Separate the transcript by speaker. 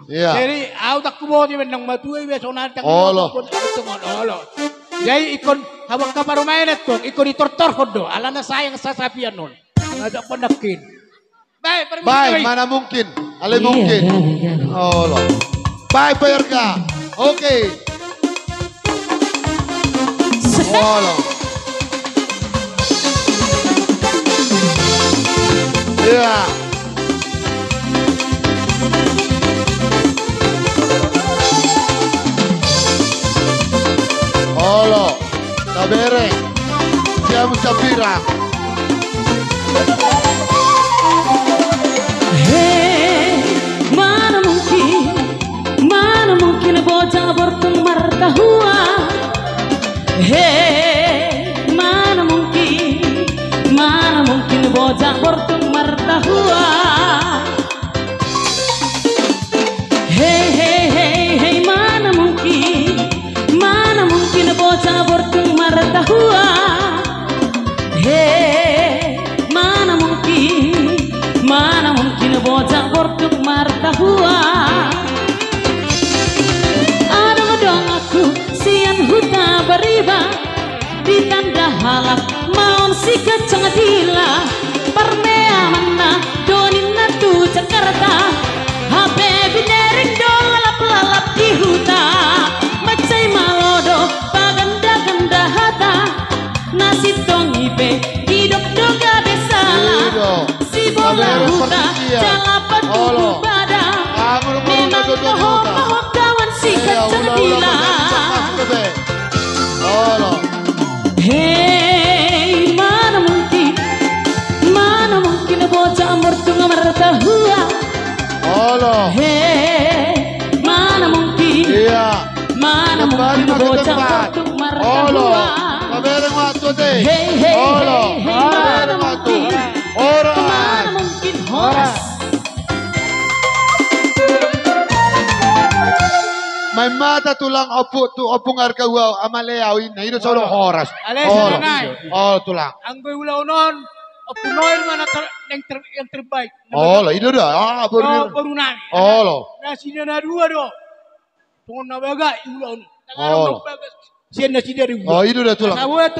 Speaker 1: Iya.
Speaker 2: Jadi aku tak kubo di benang matu ay beso na tang
Speaker 1: Olo.
Speaker 2: olo. Jadi ikon hawak ka parumayat ko, ikon itortor do. Ala na sayang sa sapian nun. Ngajak pendakin. Baik, permisi.
Speaker 1: Baik, mana mungkin? Ale mungkin. Oh, loh. Baik, PRK. Oke. Oh, loh. Iya. Oh, loh. Tabere. Siamo Sapira.
Speaker 3: Mana mungkin bocah bertung martahua. Mana mungkin bocah bertung martahua. Mana mungkin bocah bertung martahua. Mana mungkin bocah bertung martahua. Adong aku sian huta beriba di tanda halak maun si kacang dila parmea mana donin natu Jakarta habe binereng dolap lalap di huta macai malodo paganda ganda hata nasi tongipe hidup doga besala si bola huta jalapat tubuh pada memang mohon kawan si kacang dila. Mana mungkin bocah mertung martahua. Mana mungkin bocah mertung martahua. Mana mungkin horas.
Speaker 1: May mata tulang opung arka wow amaleaw na ino sa oras. Oh, tulang.
Speaker 2: Ang gulaw nun, punoy man yang terbaik.
Speaker 1: Oh, ino dah.
Speaker 2: Barunan.
Speaker 1: Oh,
Speaker 2: Nasi na dua do. Tungon na baga, ulaw.
Speaker 1: Oh.
Speaker 2: Siya na si dari.
Speaker 1: oh, ino dah tulang.
Speaker 2: Nawa